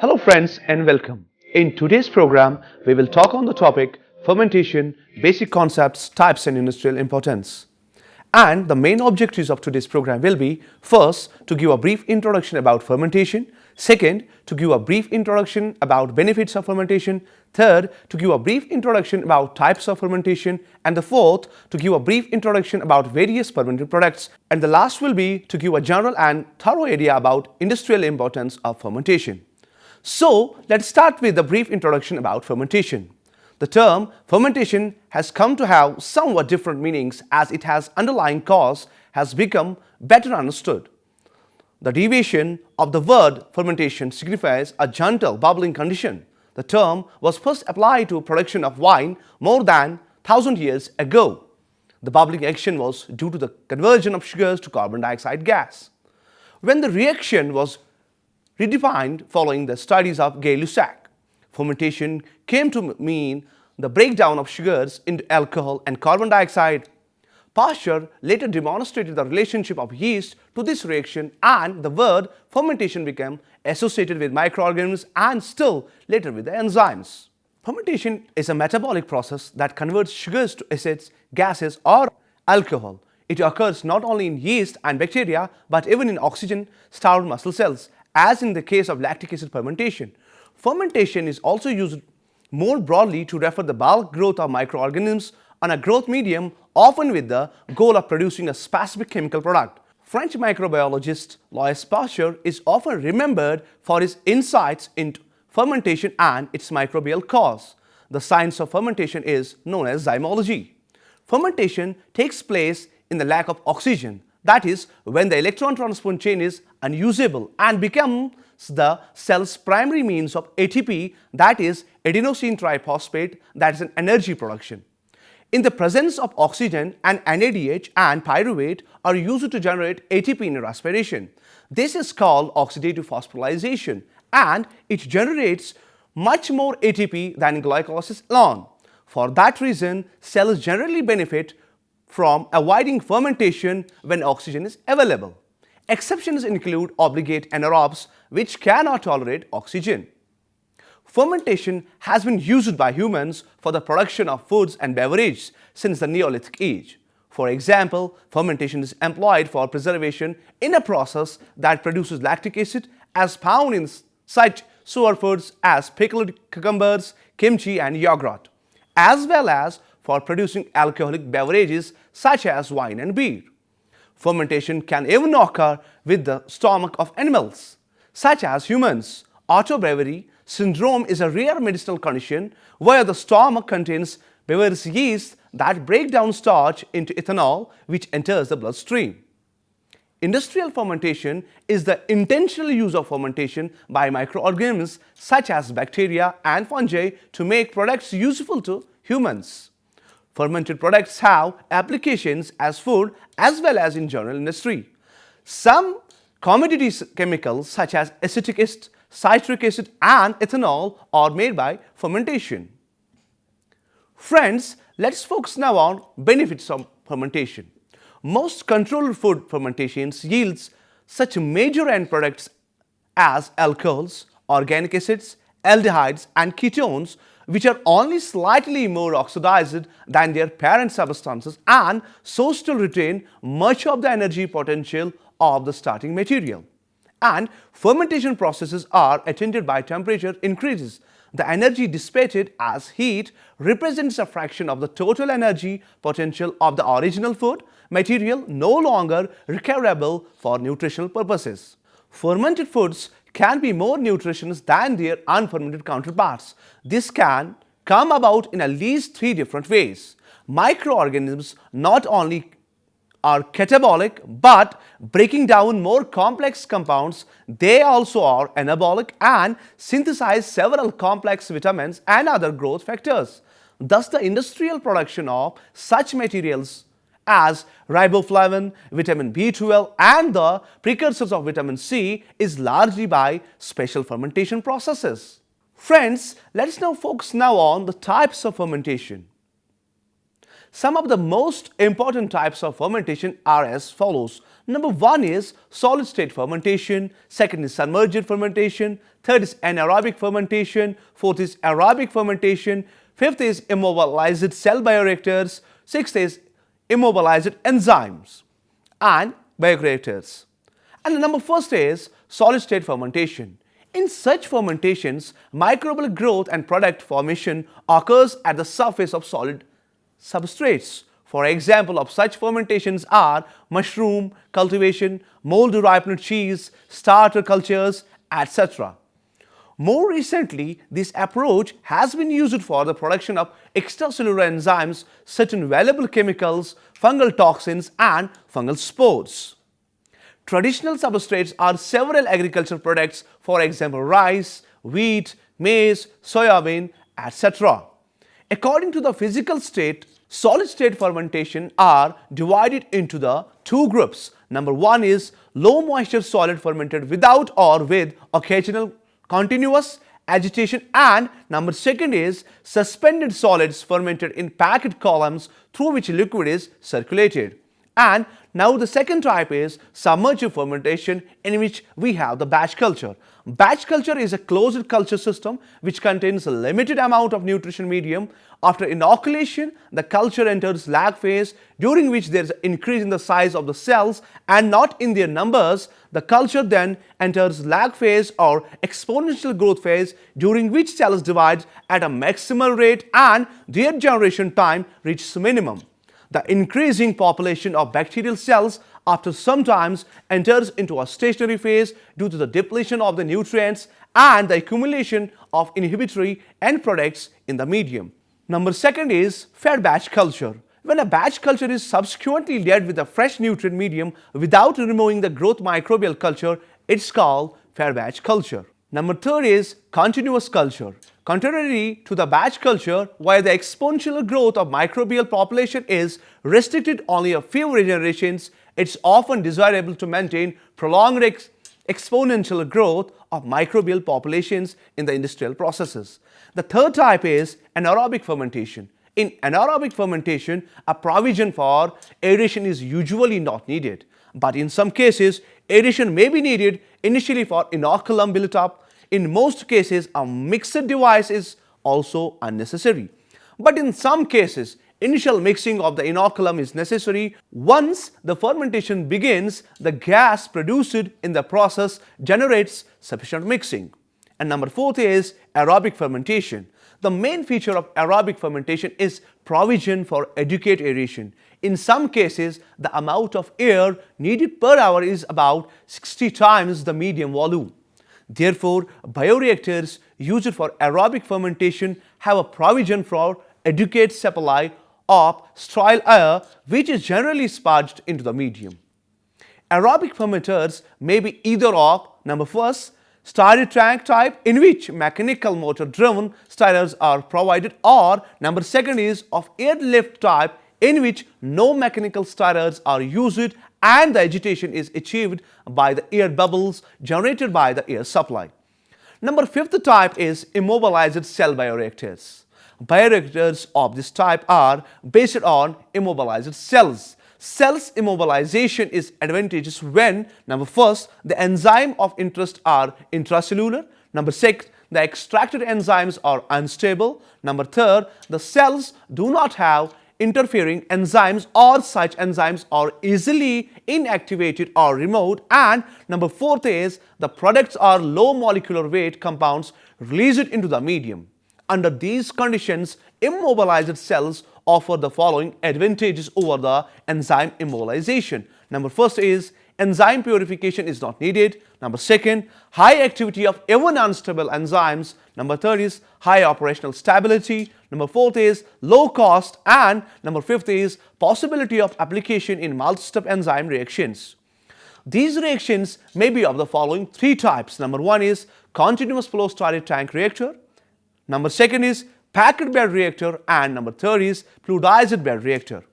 Hello friends and welcome. In today's program, we will talk on the topic fermentation, basic concepts, types and industrial importance. And the main objectives of today's program will be first, to give a brief introduction about fermentation, second, to give a brief introduction about benefits of fermentation, third, to give a brief introduction about types of fermentation, and the fourth, to give a brief introduction about various fermented products, and the last will be to give a general and thorough idea about industrial importance of fermentation. So, let's start with a brief introduction about fermentation. The term fermentation has come to have somewhat different meanings as its underlying cause has become better understood. The derivation of the word fermentation signifies a gentle bubbling condition. The term was first applied to production of wine more than 1000 years ago. The bubbling action was due to the conversion of sugars to carbon dioxide gas. When the reaction was redefined following the studies of Gay-Lussac, fermentation came to mean the breakdown of sugars into alcohol and carbon dioxide. Pasteur later demonstrated the relationship of yeast to this reaction, and the word fermentation became associated with microorganisms and still later with the enzymes. Fermentation is a metabolic process that converts sugars to acids, gases or alcohol. It occurs not only in yeast and bacteria but even in oxygen-starved muscle cells, as in the case of lactic acid fermentation. Fermentation is also used more broadly to refer the bulk growth of microorganisms on a growth medium, often with the goal of producing a specific chemical product. French microbiologist Louis Pasteur is often remembered for his insights into fermentation and its microbial cause. The science of fermentation is known as zymology. Fermentation takes place in the lack of oxygen, that is, when the electron transport chain is unusable and becomes the cell's primary means of ATP, that is adenosine triphosphate, that is an energy production. In the presence of oxygen, an NADH and pyruvate are used to generate ATP in respiration. This is called oxidative phosphorylation, and it generates much more ATP than glycolysis alone. For that reason, cells generally benefit from avoiding fermentation when oxygen is available. Exceptions include obligate anaerobes which cannot tolerate oxygen. Fermentation has been used by humans for the production of foods and beverages since the Neolithic age. For example, fermentation is employed for preservation in a process that produces lactic acid as found in such superfoods as pickled cucumbers, kimchi and yogurt, as well as for producing alcoholic beverages such as wine and beer. Fermentation can even occur with the stomach of animals, such as humans. Autobrewery syndrome is a rare medicinal condition where the stomach contains beverage yeast that break down starch into ethanol, which enters the bloodstream. Industrial fermentation is the intentional use of fermentation by microorganisms such as bacteria and fungi to make products useful to humans. Fermented products have applications as food as well as in general industry. Some commodity chemicals such as acetic acid, citric acid and ethanol are made by fermentation. Friends, let's focus now on benefits of fermentation. Most controlled food fermentations yields such major end products as alcohols, organic acids, aldehydes and ketones, which are only slightly more oxidized than their parent substances and so still retain much of the energy potential of the starting material. And fermentation processes are attended by temperature increases. The energy dissipated as heat represents a fraction of the total energy potential of the original food material, no longer recoverable for nutritional purposes. Fermented foods can be more nutritious than their unfermented counterparts. This can come about in at least three different ways. Microorganisms not only are catabolic but breaking down more complex compounds, they also are anabolic and synthesize several complex vitamins and other growth factors. Thus, the industrial production of such materials as riboflavin, vitamin B12 and the precursors of vitamin C is largely by special fermentation processes. Friends, let's now focus on the types of fermentation. Some of the most important types of fermentation are as follows. Number 1 is solid state fermentation, second is submerged fermentation, third is anaerobic fermentation, fourth is aerobic fermentation, fifth is immobilized cell bioreactors, sixth is immobilized enzymes and bioreactors. And the number first is solid state fermentation. In such fermentations, microbial growth and product formation occurs at the surface of solid substrates. For example of such fermentations are mushroom cultivation, mold ripened cheese, starter cultures, etc. More recently, this approach has been used for the production of extracellular enzymes, certain valuable chemicals, fungal toxins, and fungal spores. Traditional substrates are several agricultural products, for example, rice, wheat, maize, soybean, etc. According to the physical state, solid state fermentation are divided into the two groups. Number 1 is low moisture solid fermented without or with occasional continuous agitation, and number 2 is suspended solids fermented in packed columns through which liquid is circulated. And now the second type is submerged fermentation, in which we have the batch culture. Batch culture is a closed culture system which contains a limited amount of nutrition medium. After inoculation, the culture enters lag phase, during which there is an increase in the size of the cells and not in their numbers. The culture then enters lag phase or exponential growth phase, during which cells divide at a maximal rate and their generation time reaches minimum. The increasing population of bacterial cells after some time enters into a stationary phase due to the depletion of the nutrients and the accumulation of inhibitory end products in the medium. Number 2 is fed batch culture. When a batch culture is subsequently led with a fresh nutrient medium without removing the growth microbial culture, it's called fed batch culture. Number 3 is continuous culture. Contrary to the batch culture, where the exponential growth of microbial population is restricted only a few generations, it's often desirable to maintain prolonged exponential growth of microbial populations in the industrial processes. The third type is anaerobic fermentation. In anaerobic fermentation, a provision for aeration is usually not needed, but in some cases, aeration may be needed initially for inoculum build-up. In most cases, a mixer device is also unnecessary. But in some cases, initial mixing of the inoculum is necessary. Once the fermentation begins, the gas produced in the process generates sufficient mixing. And number 4 is aerobic fermentation. The main feature of aerobic fermentation is provision for adequate aeration. In some cases, the amount of air needed per hour is about 60 times the medium volume. Therefore, bioreactors used for aerobic fermentation have a provision for adequate supply of sterile air, which is generally sparged into the medium. Aerobic fermenters may be either of number 1, stirrer tank type, in which mechanical motor driven stirrers are provided, or number 2 is of airlift type, in which no mechanical stirrers are used and the agitation is achieved by the air bubbles generated by the air supply. Number 5th type is immobilized cell bioreactors. Bioreactors of this type are based on immobilized cells. Cells immobilization is advantageous when number 1, the enzyme of interest are intracellular. Number 6, the extracted enzymes are unstable. Number 3, the cells do not have interfering enzymes or such enzymes are easily inactivated or removed. And number 4 is the products are low molecular weight compounds released into the medium. Under these conditions, immobilized cells offer the following advantages over the enzyme immobilization. Number 1 is enzyme purification is not needed. Number 2, high activity of even unstable enzymes. Number 3 is high operational stability. Number 4 is low cost, and number 5 is possibility of application in multi-step enzyme reactions. These reactions may be of the following 3 types. Number 1 is continuous flow stirrer tank reactor. Number 2 is packed bed reactor, and number 3 is fluidized bed reactor.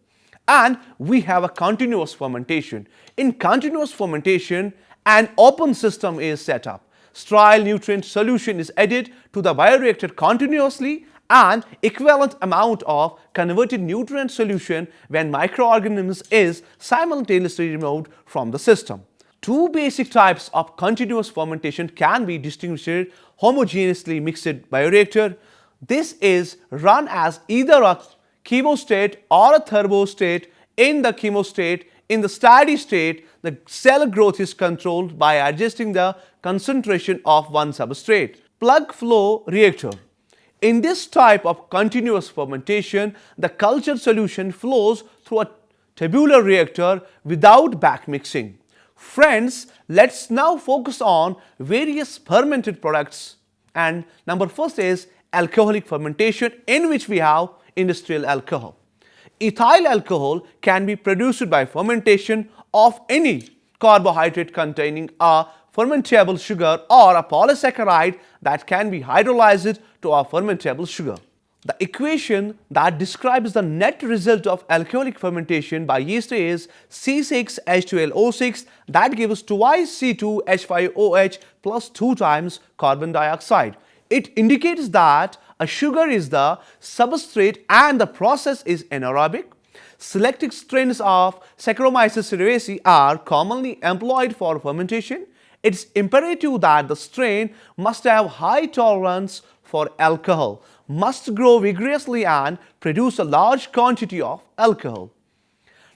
And we have a continuous fermentation. In continuous fermentation, an open system is set up. Sterile nutrient solution is added to the bioreactor continuously, an equivalent amount of converted nutrient solution when microorganisms is simultaneously removed from the system. Two basic types of continuous fermentation can be distinguished: homogeneously mixed bioreactor. This is run as either a chemostat or a thermostat. In the chemostat, in the steady state, the cell growth is controlled by adjusting the concentration of one substrate. Plug flow reactor. In this type of continuous fermentation, the culture solution flows through a tubular reactor without backmixing. Friends, let's now focus on various fermented products. And number first is alcoholic fermentation, in which we have industrial alcohol. Ethyl alcohol can be produced by fermentation of any carbohydrate containing a fermentable sugar or a polysaccharide that can be hydrolyzed to a fermentable sugar. The equation that describes the net result of alcoholic fermentation by yeast is C6H12O6, that gives twice C2H5OH plus 2 times carbon dioxide. It indicates that a sugar is the substrate and the process is anaerobic. Selected strains of Saccharomyces cerevisiae are commonly employed for fermentation. It's imperative that the strain must have high tolerance for alcohol, must grow vigorously and produce a large quantity of alcohol.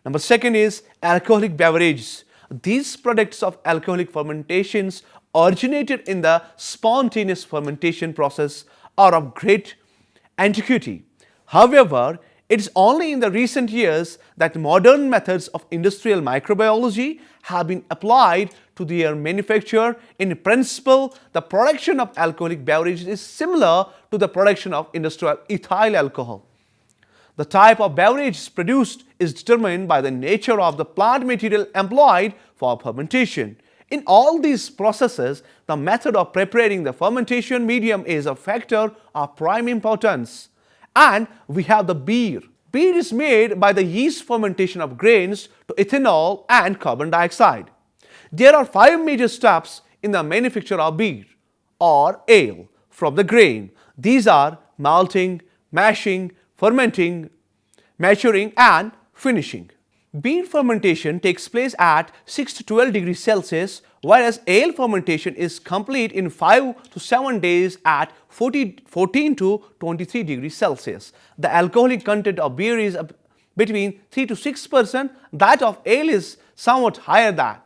Number second is alcoholic beverages. These products of alcoholic fermentations originated in the spontaneous fermentation process are of great antiquity. However, it is only in the recent years that modern methods of industrial microbiology have been applied to their manufacture. In principle, the production of alcoholic beverages is similar to the production of industrial ethyl alcohol. The type of beverage produced is determined by the nature of the plant material employed for fermentation. In all these processes, the method of preparing the fermentation medium is a factor of prime importance. And we have the beer. Beer is made by the yeast fermentation of grains to ethanol and carbon dioxide. There are 5 major steps in the manufacture of beer or ale from the grain. These are malting, mashing, fermenting, maturing and finishing. Beer fermentation takes place at 6 to 12 degrees Celsius, whereas ale fermentation is complete in 5 to 7 days at 14 to 23 degrees Celsius. The alcoholic content of beer is between 3 to 6%, that of ale is somewhat higher than.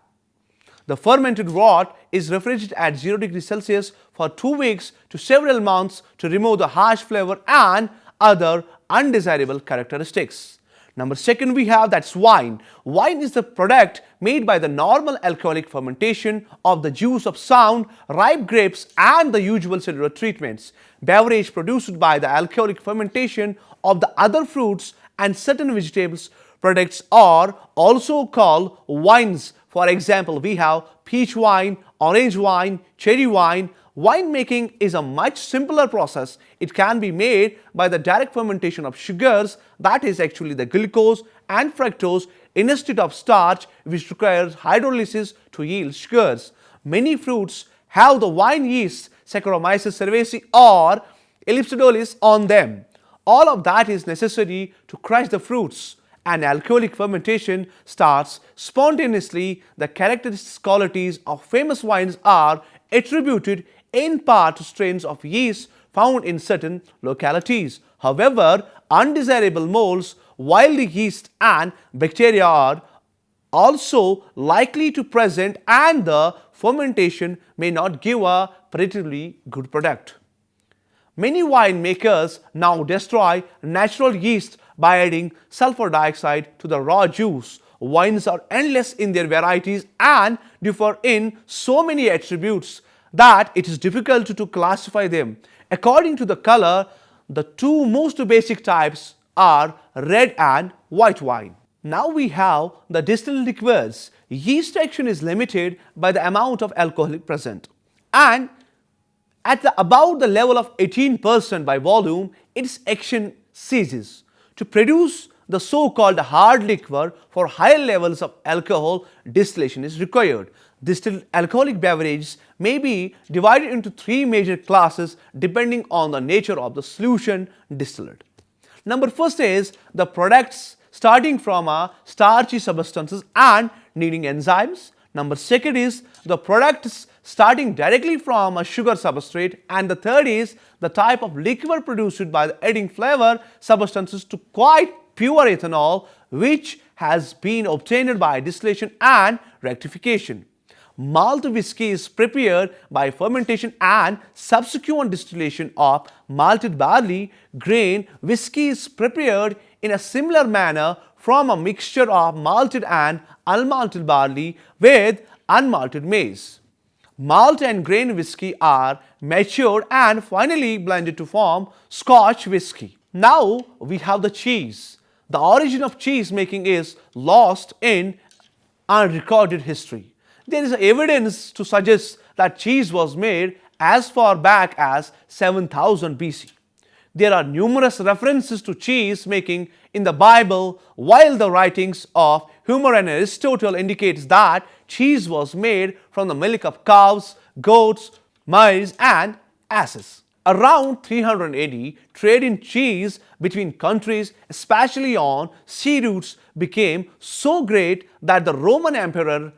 The fermented wort is refrigerated at 0 degrees Celsius for 2 weeks to several months to remove the harsh flavor and other undesirable characteristics. Number second we have, that's wine. Wine is the product made by the normal alcoholic fermentation of the juice of sound, ripe grapes and the usual cellular treatments. Beverage produced by the alcoholic fermentation of the other fruits and certain vegetables products are also called wines. For example, we have peach wine, orange wine, cherry wine. Winemaking is a much simpler process. It can be made by the direct fermentation of sugars, that is actually the glucose and fructose, instead of starch, which requires hydrolysis to yield sugars. Many fruits have the wine yeast Saccharomyces cerevisiae or Ellipsodolis on them. All of that is necessary to crush the fruits. And alcoholic fermentation starts spontaneously. The characteristic qualities of famous wines are attributed in part to strains of yeast found in certain localities. However, undesirable molds, wild yeast and bacteria are also likely to present, and the fermentation may not give a particularly good product. Many winemakers now destroy natural yeast by adding sulfur dioxide to the raw juice. Wines are endless in their varieties and differ in so many attributes that it is difficult to classify them. According to the color, the two most basic types are red and white wine. Now we have the distilled liqueurs. Yeast action is limited by the amount of alcohol present, and at about the level of 18% by volume, its action ceases. To produce the so-called hard liquor for higher levels of alcohol, distillation is required. Distilled alcoholic beverages may be divided into three major classes depending on the nature of the solution distilled. Number first is the products starting from starchy substances and needing enzymes. Number second is the products starting directly from a sugar substrate, and the third is the type of liquor produced by the adding flavor substances to quite pure ethanol, which has been obtained by distillation and rectification. Malt whiskey is prepared by fermentation and subsequent distillation of malted barley. Grain whiskey is prepared in a similar manner from a mixture of malted and unmalted barley with unmalted maize. Malt and grain whiskey are matured and finally blended to form Scotch whiskey. Now we have the cheese. The origin of cheese making is lost in unrecorded history. There is evidence to suggest that cheese was made as far back as 7000 BC. There are numerous references to cheese making in the Bible, while the writings of Homer and Aristotle indicates that cheese was made from the milk of cows, goats, maize and asses. Around 300 AD, trade in cheese between countries, especially on sea routes, became so great that the Roman Emperor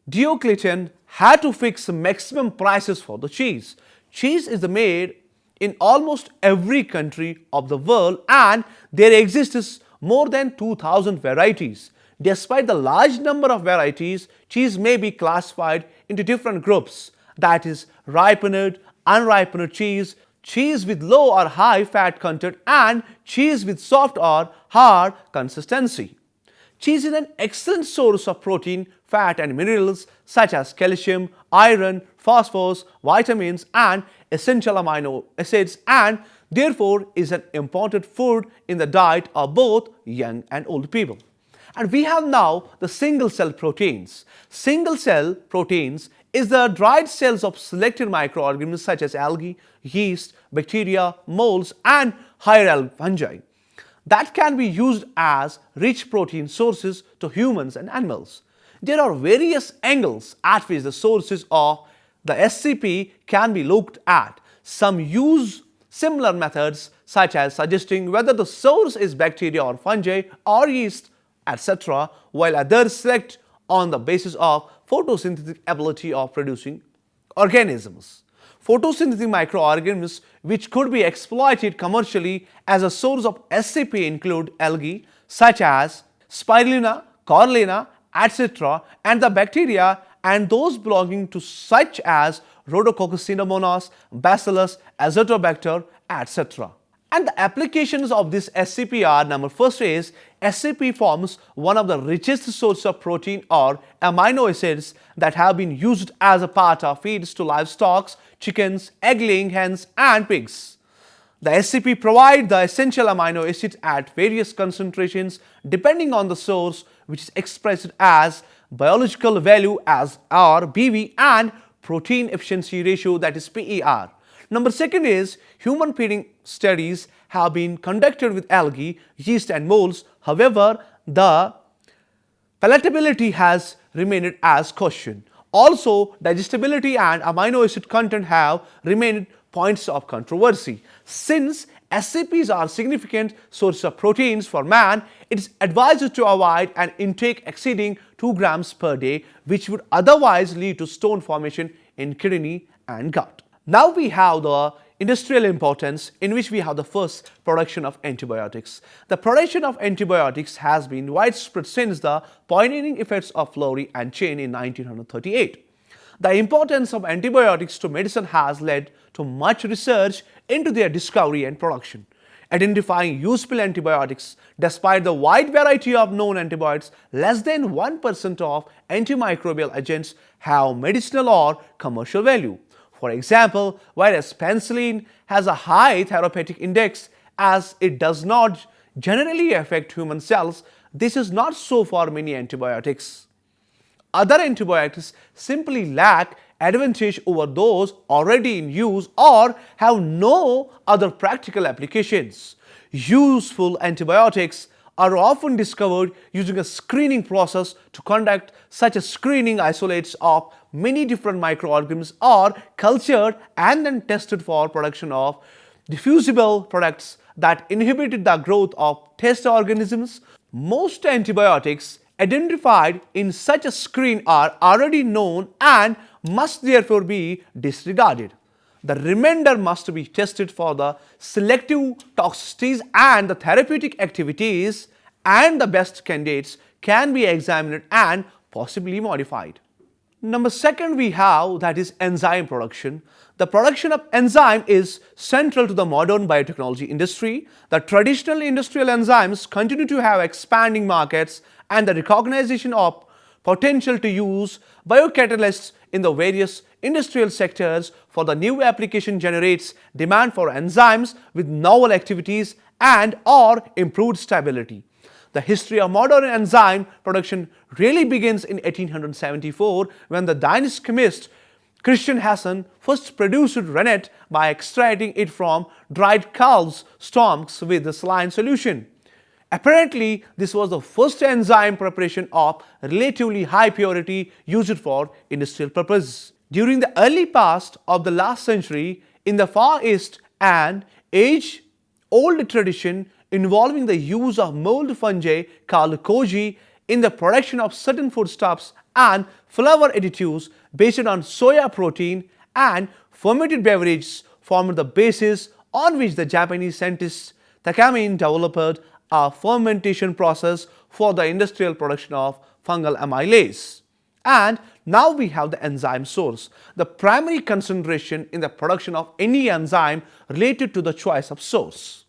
Diocletian had to fix maximum prices for the cheese. Cheese is made in almost every country of the world, and there exists more than 2000 varieties. Despite the large number of varieties, cheese may be classified into different groups, that is, ripened, unripened cheese, cheese with low or high fat content, and cheese with soft or hard consistency. Cheese is an excellent source of protein, fat and minerals such as calcium, iron, phosphorus, vitamins and essential amino acids, and therefore is an important food in the diet of both young and old people. And we have now the single cell proteins. Single cell proteins is the dried cells of selected microorganisms such as algae, yeast, bacteria, molds and higher fungi that can be used as rich protein sources to humans and animals. There are various angles at which the sources of the SCP can be looked at. Some use similar methods such as suggesting whether the source is bacteria or fungi or yeast, etc., while others select on the basis of photosynthetic ability of producing organisms. Photosynthetic microorganisms which could be exploited commercially as a source of SCP include algae such as spirulina, corallina, etc., and the bacteria and those belonging to such as Rhodococcus, Bacillus, Azotobacter, etc. And the applications of this SCP are: number first is SCP forms one of the richest sources of protein or amino acids that have been used as a part of feeds to livestock, chickens, egg-laying hens and pigs. The SCP provide the essential amino acids at various concentrations depending on the source, which is expressed as biological value as R, BV and protein efficiency ratio, that is PER. Number second is human feeding studies have been conducted with algae, yeast and molds. However, the palatability has remained as question. Also, digestibility and amino acid content have remained points of controversy. Since SCPs are significant source of proteins for man, it is advised to avoid an intake exceeding 2 grams per day, which would otherwise lead to stone formation in kidney and gut. Now we have the industrial importance, in which we have the first production of antibiotics. The production of antibiotics has been widespread since the pioneering efforts of Fleury and Chain in 1938. The importance of antibiotics to medicine has led to much research into their discovery and production. Identifying useful antibiotics, despite the wide variety of known antibiotics, less than 1% of antimicrobial agents have medicinal or commercial value. For example, whereas penicillin has a high therapeutic index as it does not generally affect human cells, this is not so for many antibiotics. Other antibiotics simply lack advantage over those already in use or have no other practical applications. Useful antibiotics are often discovered using a screening process. To conduct such a screening, isolates of many different microorganisms are cultured and then tested for production of diffusible products that inhibited the growth of test organisms. Most antibiotics identified in such a screen are already known and must therefore be disregarded. The remainder must be tested for the selective toxicities and the therapeutic activities, and the best candidates can be examined and possibly modified. Number second we have, that is enzyme production. The production of enzyme is central to the modern biotechnology industry. The traditional industrial enzymes continue to have expanding markets, and the recognition of potential to use biocatalysts in the various industrial sectors for the new application generates demand for enzymes with novel activities and or improved stability. The history of modern enzyme production really begins in 1874 when the Danish chemist Christian Hassan first produced rennet by extracting it from dried calves' stomachs with a saline solution. Apparently, this was the first enzyme preparation of relatively high purity used for industrial purposes. During the early past of the last century, in the Far East, an age-old tradition involving the use of mold fungi called koji in the production of certain foodstuffs and flavor additives based on soya protein and fermented beverages formed the basis on which the Japanese scientist Takami developed a fermentation process for the industrial production of fungal amylase. And now we have the enzyme source. The primary consideration in the production of any enzyme related to the choice of source.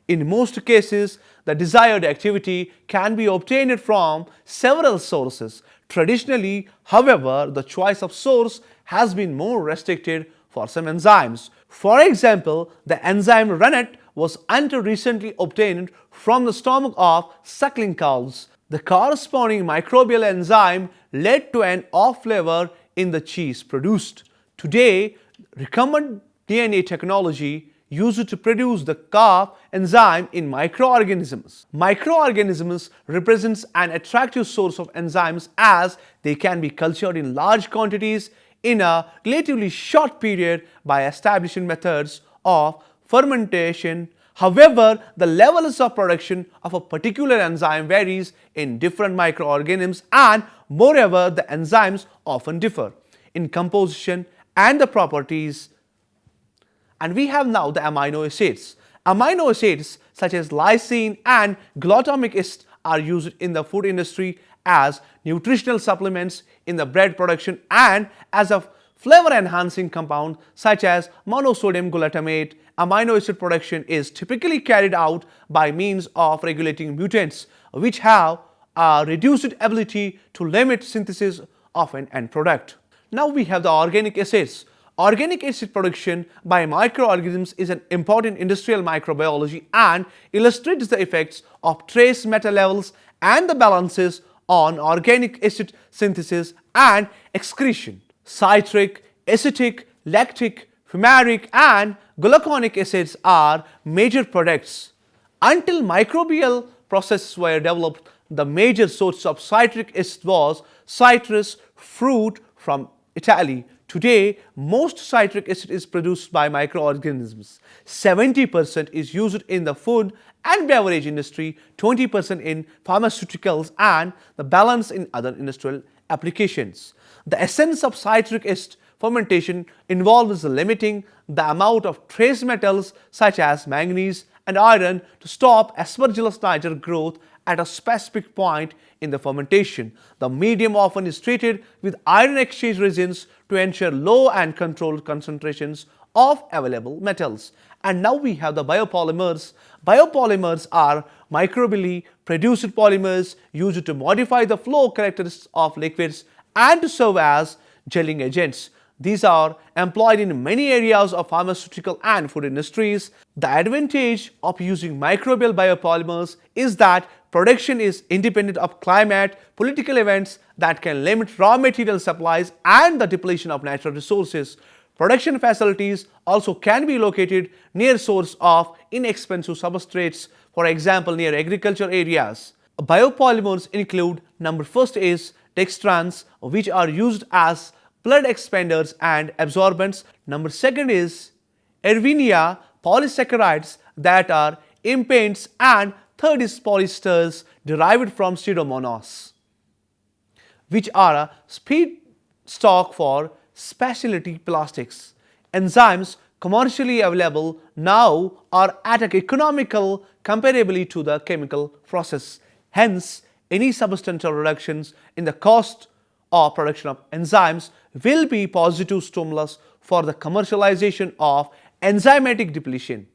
In most cases, the desired activity can be obtained from several sources. Traditionally, however, the choice of source has been more restricted for some enzymes. For example, the enzyme rennet was until recently obtained from the stomach of suckling cows. The corresponding microbial enzyme led to an off flavor in the cheese produced. Today, recombinant DNA technology used to produce the calf enzyme in microorganisms. Microorganisms represents an attractive source of enzymes as they can be cultured in large quantities in a relatively short period by establishing methods of fermentation. However, the levels of production of a particular enzyme varies in different microorganisms, and moreover, the enzymes often differ in composition and the properties. And we have now the amino acids. Amino acids such as lysine and glutamic acid are used in the food industry as nutritional supplements in the bread production and as a flavor enhancing compound such as monosodium glutamate. Amino acid production is typically carried out by means of regulating mutants which have a reduced ability to limit synthesis of an end product. Now we have the organic acids. Organic acid production by microorganisms is an important industrial microbiology and illustrates the effects of trace metal levels and the balances on organic acid synthesis and excretion. Citric, acetic, lactic, fumaric and gluconic acids are major products. Until microbial processes were developed, the major source of citric acid was citrus fruit from Italy. Today, most citric acid is produced by microorganisms. 70% is used in the food and beverage industry, 20% in pharmaceuticals, and the balance in other industrial applications. The essence of citric acid fermentation involves limiting the amount of trace metals such as manganese and iron to stop Aspergillus niger growth at a specific point in the fermentation. The medium often is treated with iron exchange resins to ensure low and controlled concentrations of available metals. And now we have the biopolymers. Biopolymers are microbially produced polymers used to modify the flow characteristics of liquids and to serve as gelling agents. These are employed in many areas of pharmaceutical and food industries. The advantage of using microbial biopolymers is that production is independent of climate, political events that can limit raw material supplies and the depletion of natural resources. Production facilities also can be located near source of inexpensive substrates, for example near agriculture areas. Biopolymers include number first is dextrans, which are used as blood expanders and absorbents. Number second is Erwinia polysaccharides that are impaints, and third is polyesters derived from pseudomonas, which are a feedstock for specialty plastics. Enzymes commercially available now are at an economical comparably to the chemical process. Hence, any substantial reductions in the cost of production of enzymes will be positive stimulus for the commercialization of enzymatic depletion.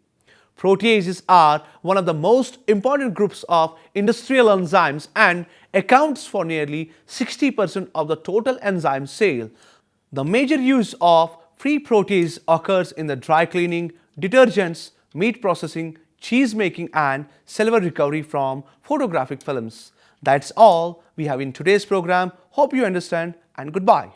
Proteases are one of the most important groups of industrial enzymes and accounts for nearly 60% of the total enzyme sale. The major use of free protease occurs in the dry cleaning, detergents, meat processing, cheese making and silver recovery from photographic films. That's all we have in today's program. Hope you understand and goodbye.